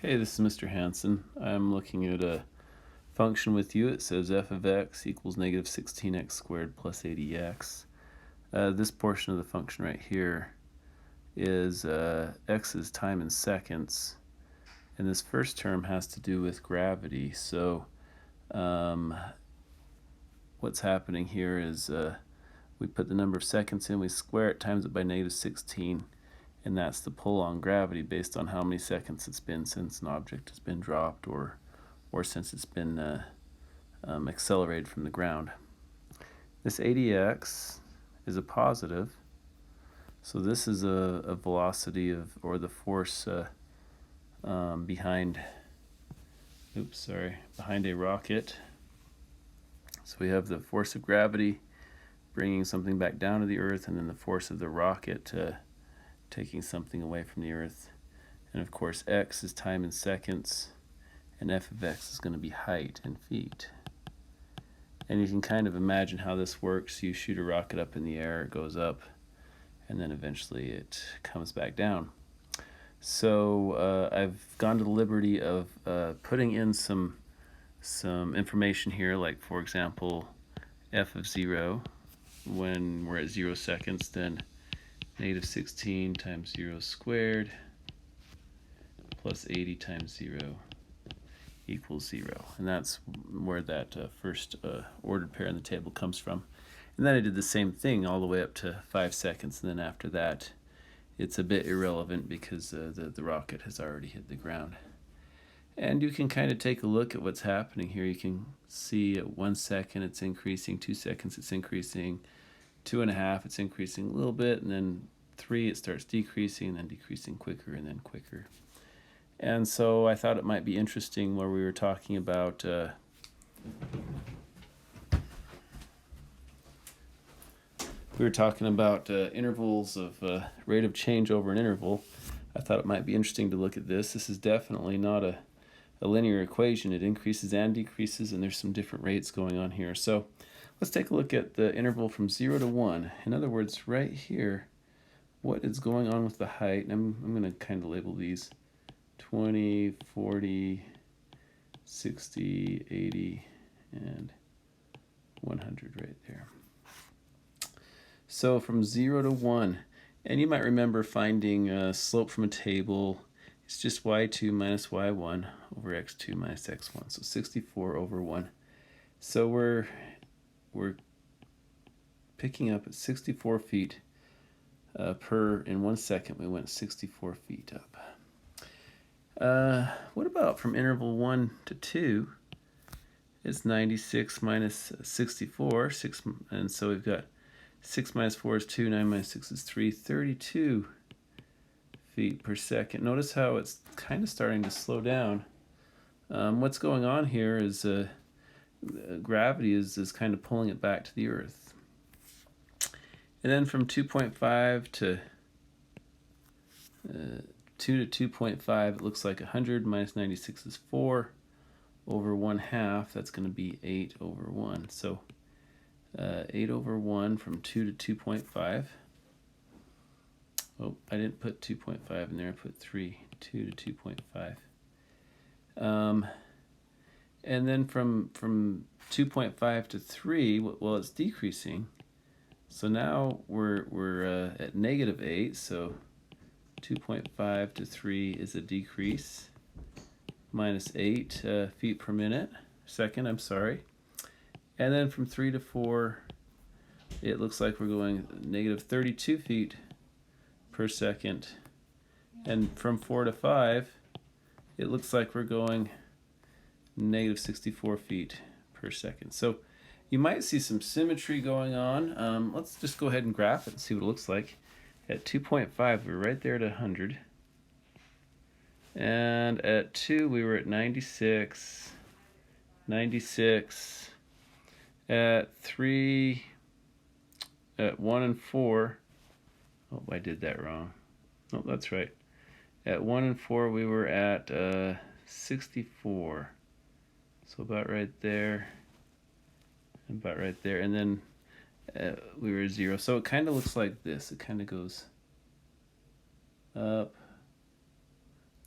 Hey, this is Mr. Hansen. I'm looking at a function with you. It says f of x equals negative 16x squared plus 80x. This portion of the function right here is x is time in seconds, and this first term has to do with gravity. So what's happening here is we put the number of seconds in, we square it, times it by negative 16, and that's the pull on gravity based on how many seconds it's been since an object has been dropped or since it's been accelerated from the ground. This 80x is a positive, so this is a velocity of, or the force behind a rocket. So we have the force of gravity bringing something back down to the earth, and then the force of the rocket taking something away from the earth. And of course x is time in seconds, and f of x is going to be height in feet. And you can kind of imagine how this works. You shoot a rocket up in the air, it goes up, and then eventually it comes back down. So I've gone to the liberty of putting in some information here, like for example f of 0 when we're at 0 seconds, then negative 16 times 0 squared plus 80 times 0 equals 0. And that's where that first ordered pair in the table comes from. And then I did the same thing all the way up to 5 seconds, and then after that it's a bit irrelevant because the rocket has already hit the ground. And you can kind of take a look at what's happening here. You can see at 1 second it's increasing, 2 seconds it's increasing, 2.5 it's increasing a little bit, and then 3 it starts decreasing, and then decreasing quicker and then quicker. And so I thought it might be interesting where we were talking about intervals of rate of change over an interval. I thought it might be interesting to look at this. This is definitely not a linear equation. It increases and decreases, and there's some different rates going on here. So let's take a look at the interval from 0 to 1. In other words, right here, what is going on with the height? And I'm going to kind of label these 20, 40, 60, 80, and 100 right there. So from 0 to 1, and you might remember finding a slope from a table. It's just y2 minus y1 over x2 minus x1, so 64 over 1. So we're picking up at 64 feet in 1 second. We went 64 feet up. What about from interval 1 to 2? It's 96 minus 64, and so we've got 6 minus 4 is 2, 9 minus 6 is 3, 32 feet per second. Notice how it's kind of starting to slow down. What's going on here is gravity is kind of pulling it back to the earth. And then from 2.5 to 2 to 2.5, it looks like 100 minus 96 is 4 over 1/2. That's going to be 8 over 1. So 8 over 1 from 2 to 2.5. Oh, I didn't put 2.5 in there. I put 3, 2 to 2.5. And then from 2.5 to 3, well, it's decreasing. So now we're at negative 8. So 2.5 to 3 is a decrease, minus 8 feet per second. And then from 3 to 4, it looks like we're going negative 32 feet per second. And from 4 to 5, it looks like we're going negative 64 feet per second. So you might see some symmetry going on. Let's just go ahead and graph it and see what it looks like. At 2.5, we're right there at 100. And at 2, we were at 96. 96. At 3, at 1 and 4, oh, I did that wrong. Oh, that's right. At 1 and 4, we were at 64. So about right there, and about right there. And then we were 0. So it kind of looks like this. It kind of goes up,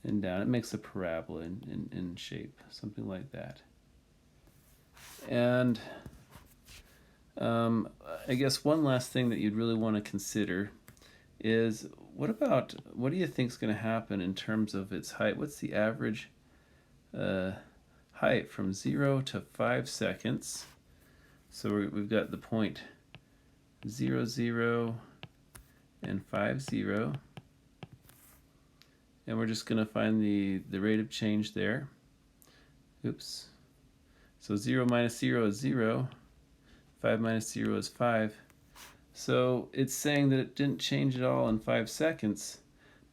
and down. It makes a parabola in shape, something like that. And I guess one last thing that you'd really want to consider is what do you think is going to happen in terms of its height? What's the average height from 0 to 5 seconds? So we've got the point 0, 0, and 5, 0. And we're just going to find the rate of change there. Oops. So 0 minus 0 is 0. 5 minus 0 is 5. So it's saying that it didn't change at all in 5 seconds.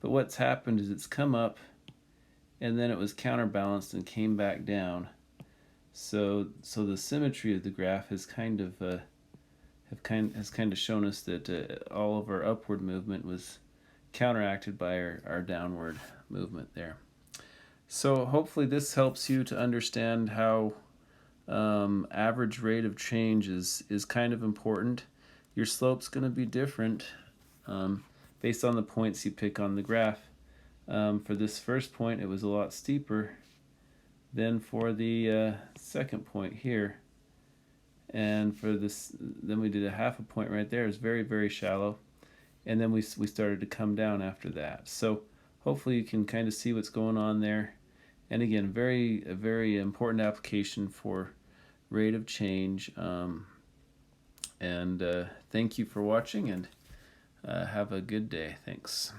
But what's happened is it's come up and then it was counterbalanced and came back down. So the symmetry of the graph has kind of shown us that all of our upward movement was counteracted by our downward movement there. So hopefully this helps you to understand how average rate of change is kind of important. Your slope's going to be different based on the points you pick on the graph. For this first point, it was a lot steeper than for the second point here. And for this, then we did a half a point right there. It was very, very shallow. And then we started to come down after that. So hopefully you can kind of see what's going on there. And again, a very important application for rate of change. And thank you for watching, and have a good day. Thanks.